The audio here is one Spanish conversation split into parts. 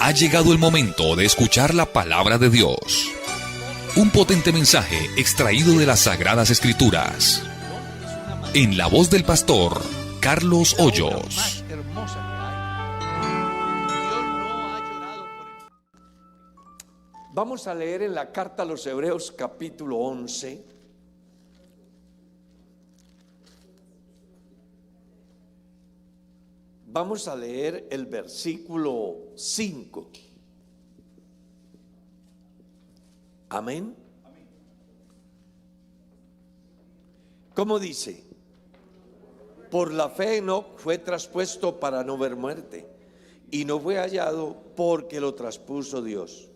Ha llegado el momento de escuchar la palabra de Dios. Un potente mensaje extraído de las Sagradas Escrituras. En la voz del pastor Carlos Hoyos. Vamos a leer en la carta a los Hebreos capítulo 11. Vamos a leer el versículo 5. Amén. ¿Cómo dice? Por la fe Enoc fue traspuesto para no ver muerte, y no fue hallado porque lo traspuso Dios.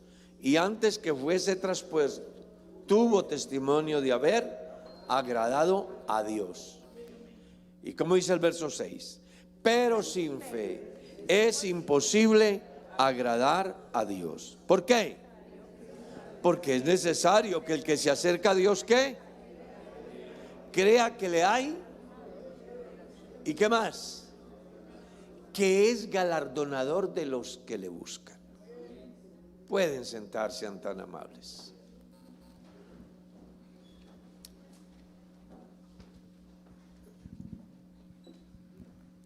Y antes que fuese traspuesto, tuvo testimonio de haber agradado a Dios. ¿Y cómo dice el verso 6? Pero sin fe es imposible agradar a Dios. ¿Por qué? Porque es necesario que el que se acerca a Dios, ¿qué? Crea que le hay. ¿Y qué más? Que es galardonador de los que le buscan. Pueden sentarse, sean tan amables.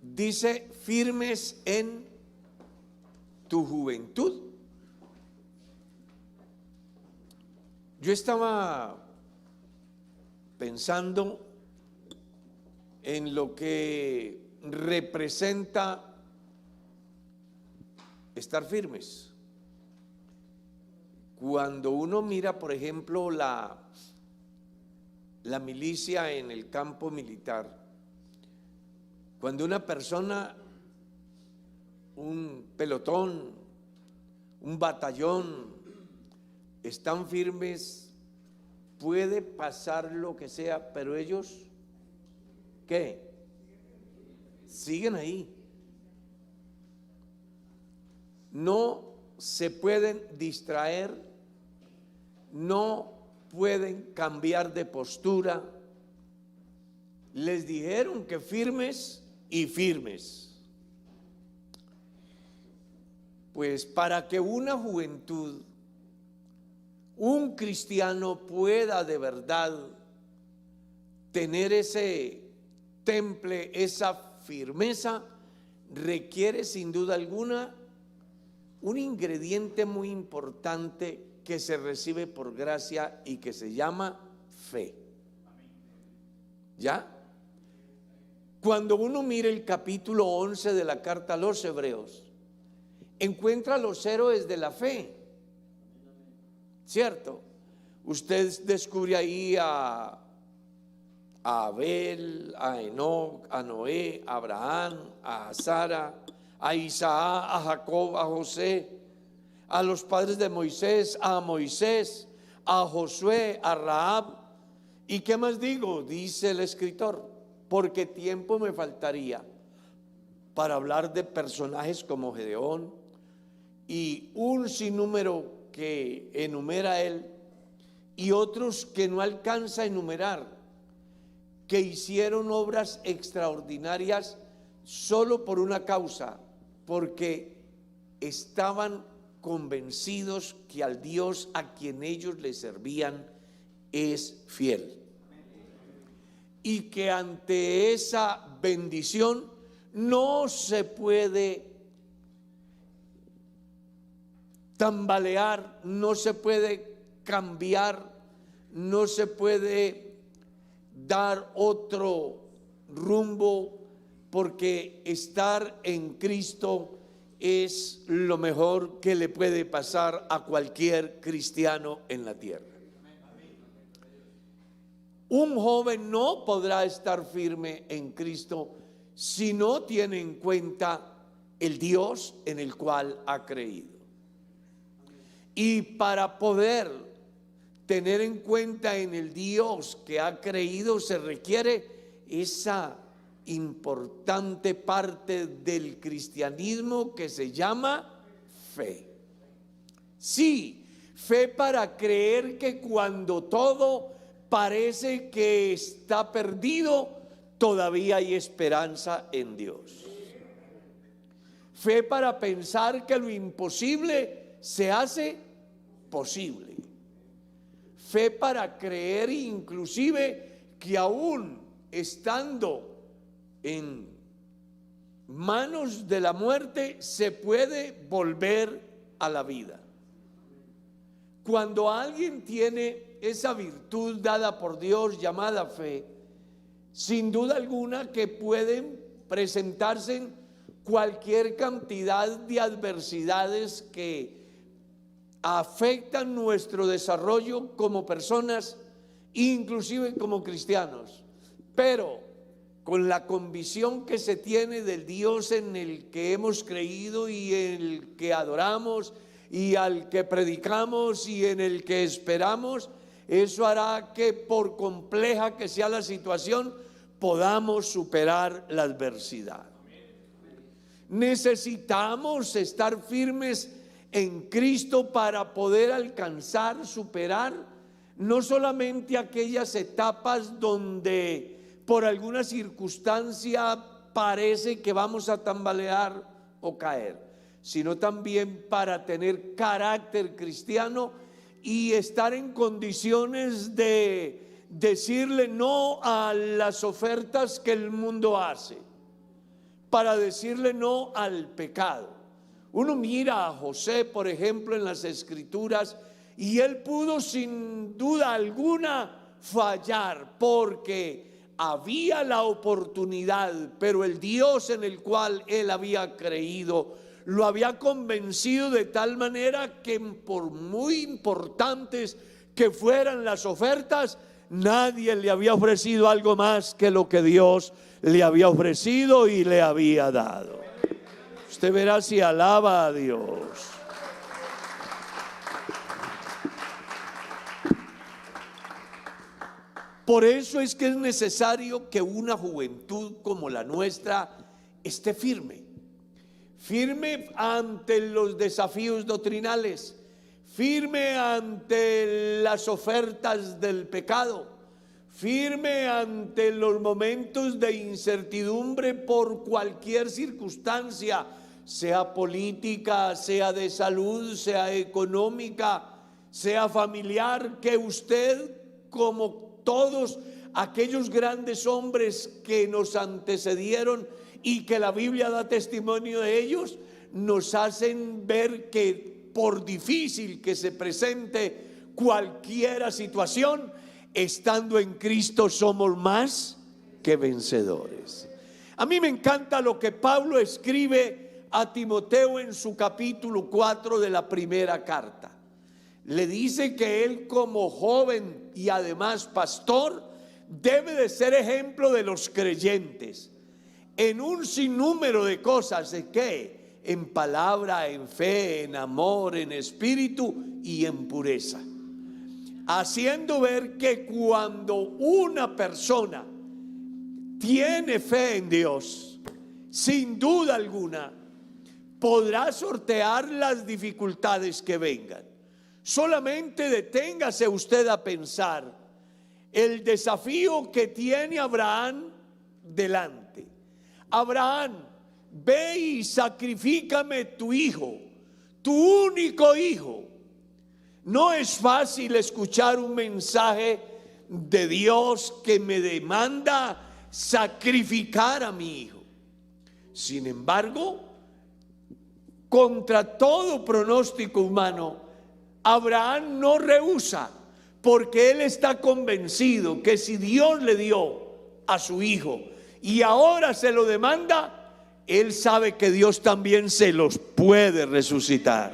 Dice, firmes en tu juventud. Yo estaba pensando en lo que representa estar firmes. Cuando uno mira, por ejemplo, la milicia en el campo militar, cuando una persona, un pelotón, un batallón, están firmes, puede pasar lo que sea, pero ellos, ¿qué? Siguen ahí. No se pueden distraer, no pueden cambiar de postura. Les dijeron que firmes y firmes. Pues para que una juventud, un cristiano pueda de verdad tener ese temple, esa firmeza, requiere sin duda alguna un ingrediente muy importante que se recibe por gracia y que se llama fe. ¿Ya? Cuando uno mira el capítulo 11 de la carta a los Hebreos, encuentra a los héroes de la fe, ¿cierto? Usted descubre ahí a Abel, a Enoc, a Noé, a Abraham, a Sara, a Isaac, a Jacob, a José, a los padres de Moisés, a Moisés, a Josué, a Rahab. ¿Y qué más digo? Dice el escritor, porque tiempo me faltaría para hablar de personajes como Gedeón y un sinnúmero que enumera él y otros que no alcanza a enumerar, que hicieron obras extraordinarias solo por una causa, porque estaban convencidos que al Dios a quien ellos le servían es fiel. Y que ante esa bendición no se puede tambalear, no se puede cambiar, no se puede dar otro rumbo, porque estar en Cristo es lo mejor que le puede pasar a cualquier cristiano en la tierra. Un joven no podrá estar firme en Cristo si no tiene en cuenta el Dios en el cual ha creído. Y para poder tener en cuenta en el Dios que ha creído, se requiere esa importante parte del cristianismo que se llama fe. Sí, fe para creer que cuando todo parece que está perdido, todavía hay esperanza en Dios. Fe para pensar que lo imposible se hace posible. Fe para creer inclusive que aún estando en manos de la muerte se puede volver a la vida. Cuando alguien tiene esa virtud dada por Dios llamada fe, sin duda alguna que pueden presentarse cualquier cantidad de adversidades que afectan nuestro desarrollo como personas, inclusive como cristianos, pero con la convicción que se tiene del Dios en el que hemos creído y en el que adoramos y al que predicamos y en el que esperamos, eso hará que por compleja que sea la situación, podamos superar la adversidad. Necesitamos estar firmes en Cristo para poder alcanzar, superar no solamente aquellas etapas donde por alguna circunstancia parece que vamos a tambalear o caer, sino también para tener carácter cristiano y estar en condiciones de decirle no a las ofertas que el mundo hace, para decirle no al pecado. Uno mira a José, por ejemplo, en las Escrituras, y él pudo sin duda alguna fallar, porque había la oportunidad, pero el Dios en el cual él había creído lo había convencido de tal manera que por muy importantes que fueran las ofertas, nadie le había ofrecido algo más que lo que Dios le había ofrecido y le había dado. Usted verá si alaba a Dios. Por eso es que es necesario que una juventud como la nuestra esté firme. Firme ante los desafíos doctrinales, firme ante las ofertas del pecado, firme ante los momentos de incertidumbre por cualquier circunstancia, sea política, sea de salud, sea económica, sea familiar, que usted, como todos aquellos grandes hombres que nos antecedieron y que la Biblia da testimonio de ellos, nos hacen ver que por difícil que se presente cualquier situación, estando en Cristo somos más que vencedores. A mí me encanta lo que Pablo escribe a Timoteo en su capítulo 4 de la primera carta. Le dice que él, como joven y además pastor, debe de ser ejemplo de los creyentes en un sinnúmero de cosas. ¿De qué? En palabra, en fe, en amor, en espíritu y en pureza, haciendo ver que cuando una persona tiene fe en Dios, sin duda alguna podrá sortear las dificultades que vengan. Solamente deténgase usted a pensar el desafío que tiene Abraham delante. Abraham, ve y sacrifícame tu hijo, tu único hijo. No es fácil escuchar un mensaje de Dios que me demanda sacrificar a mi hijo. Sin embargo, contra todo pronóstico humano, Abraham no rehúsa, porque él está convencido que si Dios le dio a su hijo y ahora se lo demanda, él sabe que Dios también se los puede resucitar.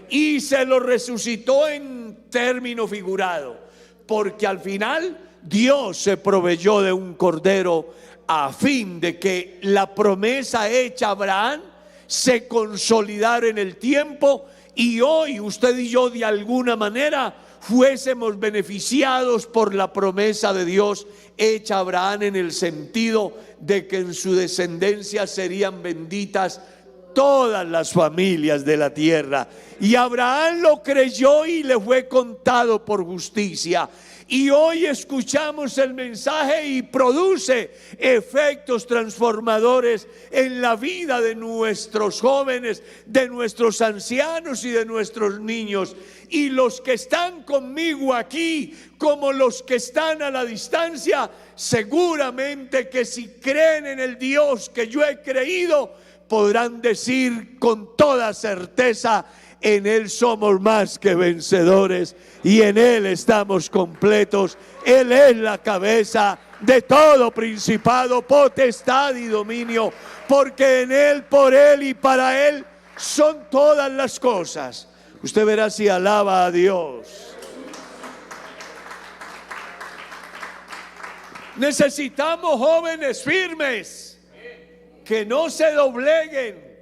Y se lo resucitó en término figurado, porque al final Dios se proveyó de un cordero a fin de que la promesa hecha a Abraham se consolidara en el tiempo, y hoy usted y yo de alguna manera fuésemos beneficiados por la promesa de Dios hecha a Abraham, en el sentido de que en su descendencia serían benditas todas las familias de la tierra. Y Abraham lo creyó y le fue contado por justicia. Y hoy escuchamos el mensaje y produce efectos transformadores en la vida de nuestros jóvenes, de nuestros ancianos y de nuestros niños. Y los que están conmigo aquí, como los que están a la distancia, seguramente que si creen en el Dios que yo he creído, podrán decir con toda certeza: en Él somos más que vencedores y en Él estamos completos. Él es la cabeza de todo principado, potestad y dominio, porque en Él, por Él y para Él son todas las cosas. Usted verá si alaba a Dios. Necesitamos jóvenes firmes que no se dobleguen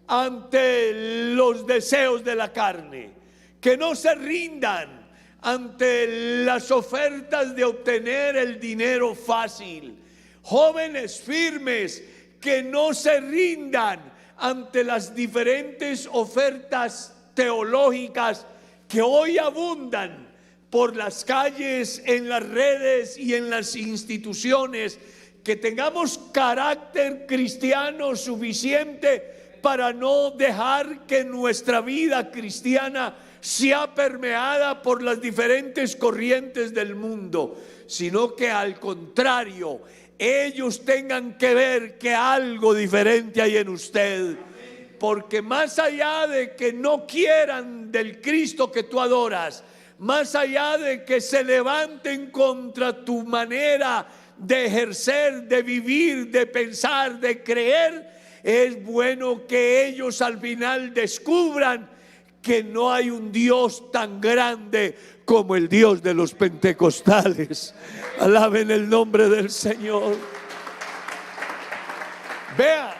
ante los deseos de la carne, que no se rindan ante las ofertas de obtener el dinero fácil. Jóvenes firmes que no se rindan ante las diferentes ofertas teológicas que hoy abundan por las calles, en las redes y en las instituciones. Que tengamos carácter cristiano suficiente para no dejar que nuestra vida cristiana sea permeada por las diferentes corrientes del mundo, sino que al contrario, ellos tengan que ver que algo diferente hay en usted. Porque más allá de que no quieran del Cristo que tú adoras, más allá de que se levanten contra tu manera de ejercer, de vivir, de pensar, de creer, es bueno que ellos al final descubran que no hay un Dios tan grande como el Dios de los pentecostales. Alaben el nombre del Señor. Vea,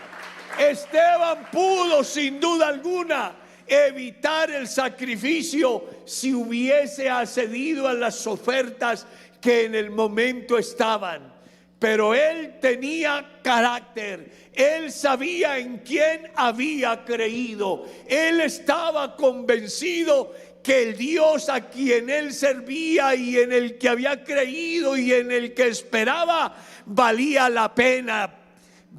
Esteban pudo sin duda alguna evitar el sacrificio si hubiese accedido a las ofertas que en el momento estaban. Pero él tenía carácter, él sabía en quién había creído, él estaba convencido que el Dios a quien él servía y en el que había creído y en el que esperaba, valía la pena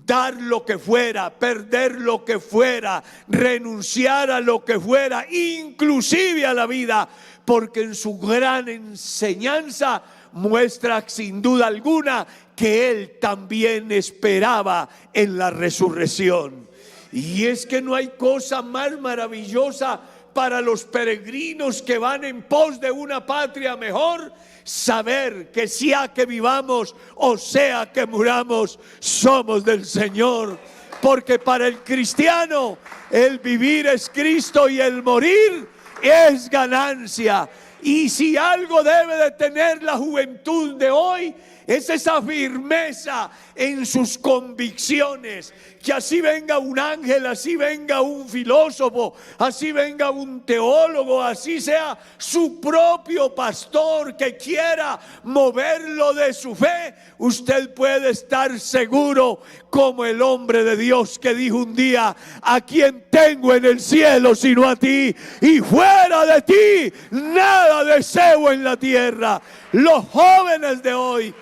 dar lo que fuera, perder lo que fuera, renunciar a lo que fuera, inclusive a la vida, porque en su gran enseñanza muestra sin duda alguna que él también esperaba en la resurrección. Y es que no hay cosa más maravillosa para los peregrinos que van en pos de una patria mejor, saber que sea que vivamos o sea que muramos, somos del Señor. Porque para el cristiano el vivir es Cristo y el morir es ganancia. Y si algo debe de tener la juventud de hoy, es esa firmeza en sus convicciones. Que así venga un ángel, así venga un filósofo, así venga un teólogo, así sea su propio pastor que quiera moverlo de su fe, usted puede estar seguro como el hombre de Dios que dijo un día: ¿a quién tengo en el cielo sino a ti? Y fuera de ti nada deseo en la tierra. Los jóvenes de hoy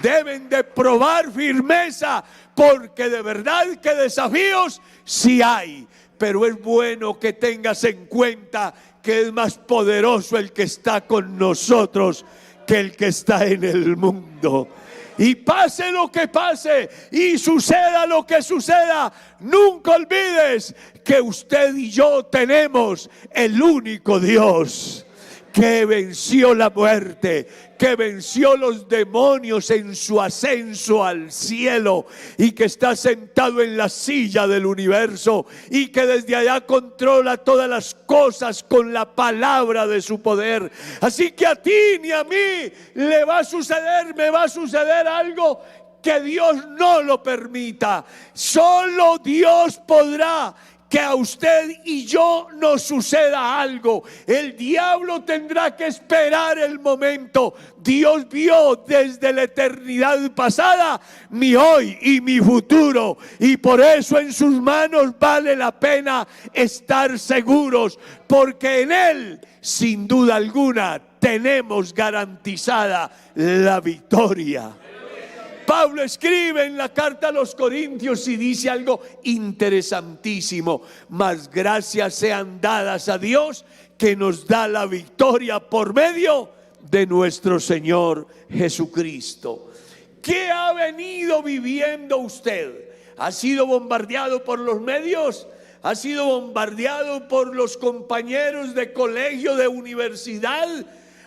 deben de probar firmeza, porque de verdad que desafíos sí hay, pero es bueno que tengas en cuenta que es más poderoso el que está con nosotros que el que está en el mundo. Y pase lo que pase y suceda lo que suceda, nunca olvides que usted y yo tenemos el único Dios que venció la muerte, que venció los demonios en su ascenso al cielo y que está sentado en la silla del universo y que desde allá controla todas las cosas con la palabra de su poder. Así que a ti ni a mí me va a suceder algo que Dios no lo permita. Solo Dios podrá que a usted y yo nos suceda algo. El diablo tendrá que esperar el momento. Dios vio desde la eternidad pasada mi hoy y mi futuro, y por eso en sus manos vale la pena estar seguros, porque en Él sin duda alguna tenemos garantizada la victoria. Pablo escribe en la carta a los Corintios y dice algo interesantísimo: mas gracias sean dadas a Dios que nos da la victoria por medio de nuestro Señor Jesucristo. ¿Qué ha venido viviendo usted? ¿Ha sido bombardeado por los medios? ¿Ha sido bombardeado por los compañeros de colegio, de universidad?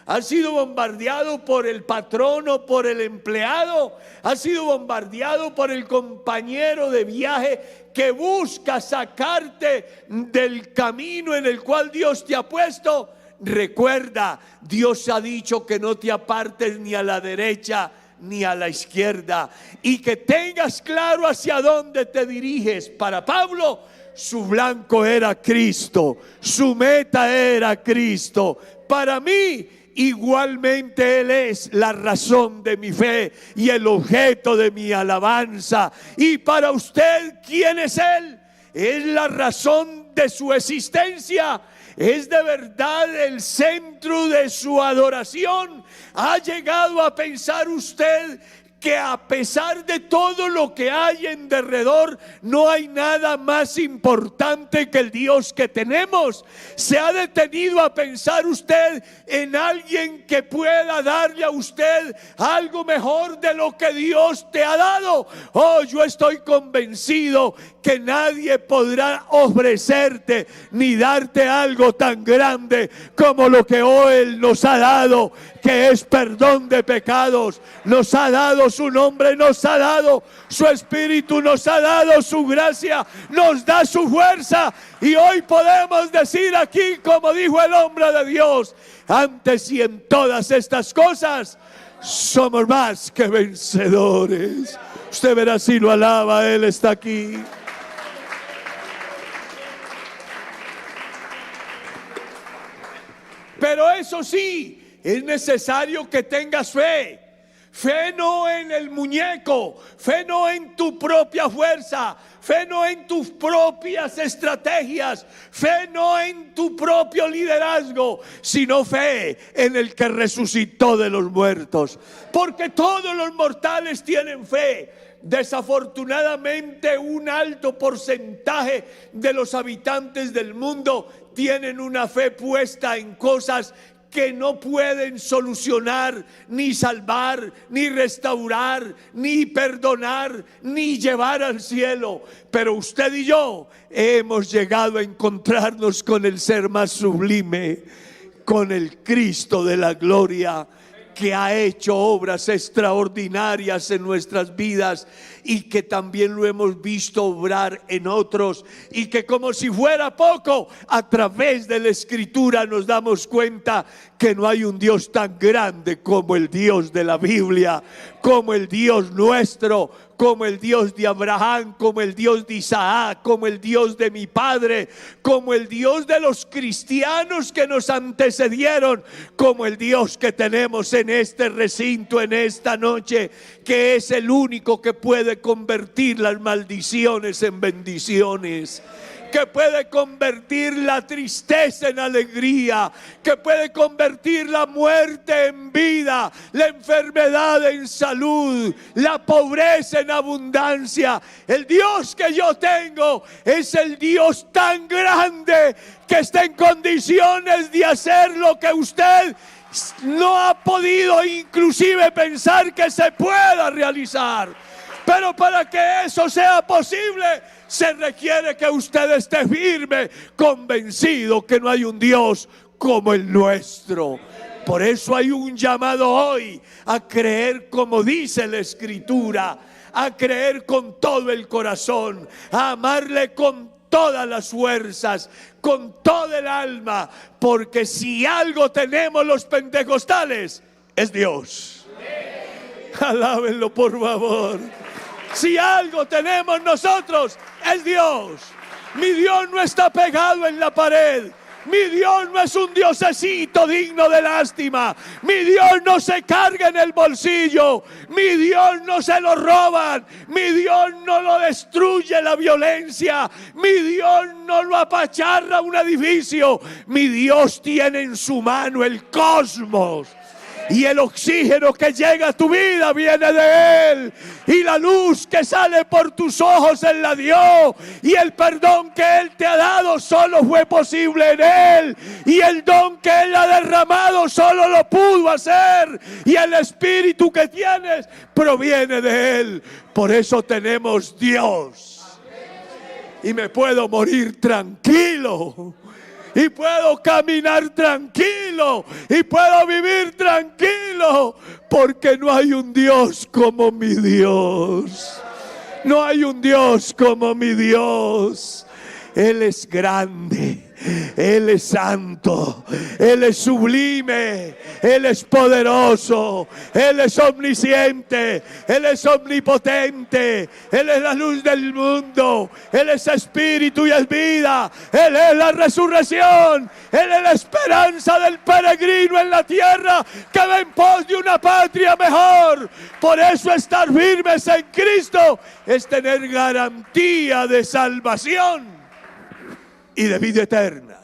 ¿Ha sido bombardeado por el patrón o por el empleado? ¿Ha sido bombardeado por el compañero de viaje que busca sacarte del camino en el cual Dios te ha puesto? Recuerda, Dios ha dicho que no te apartes ni a la derecha ni a la izquierda, y que tengas claro hacia dónde te diriges. Para Pablo, su blanco era Cristo, su meta era Cristo. Para mí, igualmente Él es la razón de mi fe y el objeto de mi alabanza. Y para usted, ¿quién es Él? Es la razón de su existencia. Es de verdad el centro de su adoración. ¿Ha llegado a pensar usted que a pesar de todo lo que hay en derredor, no hay nada más importante que el Dios que tenemos? ¿Se ha detenido a pensar usted en alguien que pueda darle a usted algo mejor de lo que Dios te ha dado? Oh, yo estoy convencido que nadie podrá ofrecerte ni darte algo tan grande como lo que hoy Él nos ha dado, que es perdón de pecados. Nos ha dado su nombre, nos ha dado su espíritu, nos ha dado su gracia, nos da su fuerza. Y hoy podemos decir aquí, como dijo el hombre de Dios: antes y en todas estas cosas somos más que vencedores. Usted verá si lo alaba, Él está aquí. Pero eso sí, es necesario que tengas fe. Fe no en el muñeco, fe no en tu propia fuerza, fe no en tus propias estrategias, fe no en tu propio liderazgo, sino fe en el que resucitó de los muertos. Porque todos los mortales tienen fe. Desafortunadamente, un alto porcentaje de los habitantes del mundo tienen una fe puesta en cosas que no pueden solucionar, ni salvar, ni restaurar, ni perdonar, ni llevar al cielo. Pero usted y yo hemos llegado a encontrarnos con el ser más sublime, con el Cristo de la gloria, que ha hecho obras extraordinarias en nuestras vidas y que también lo hemos visto obrar en otros, y que, como si fuera poco, a través de la Escritura nos damos cuenta que no hay un Dios tan grande como el Dios de la Biblia, como el Dios nuestro, como el Dios de Abraham, como el Dios de Isaac, como el Dios de mi padre, como el Dios de los cristianos que nos antecedieron, como el Dios que tenemos en este recinto, en esta noche, que es el único que puede convertir las maldiciones en bendiciones, que puede convertir la tristeza en alegría, que puede convertir la muerte en vida, la enfermedad en salud, la pobreza en abundancia. El Dios que yo tengo es el Dios tan grande que está en condiciones de hacer lo que usted no ha podido inclusive pensar que se pueda realizar. Pero para que eso sea posible, se requiere que usted esté firme, convencido que no hay un Dios como el nuestro. Por eso hay un llamado hoy a creer como dice la Escritura, a creer con todo el corazón, a amarle con todas las fuerzas, con toda el alma, porque si algo tenemos los pentecostales, es Dios. Alábenlo, por favor. Si algo tenemos nosotros, es Dios. Mi Dios no está pegado en la pared. Mi Dios no es un diosecito digno de lástima. Mi Dios no se carga en el bolsillo. Mi Dios no se lo roban. Mi Dios no lo destruye la violencia. Mi Dios no lo apacharra un edificio. Mi Dios tiene en su mano el cosmos. Y el oxígeno que llega a tu vida viene de Él. Y la luz que sale por tus ojos Él la dio. Y el perdón que Él te ha dado solo fue posible en Él. Y el don que Él ha derramado solo lo pudo hacer. Y el espíritu que tienes proviene de Él. Por eso tenemos Dios. Y me puedo morir tranquilo. Y puedo caminar tranquilo. Y puedo vivir tranquilo. Porque no hay un Dios como mi Dios. No hay un Dios como mi Dios. Él es grande. Él es santo, Él es sublime, Él es poderoso, Él es omnisciente, Él es omnipotente, Él es la luz del mundo, Él es espíritu y es vida, Él es la resurrección, Él es la esperanza del peregrino en la tierra que va en pos de una patria mejor. Por eso estar firmes en Cristo es tener garantía de salvación y de vida eterna.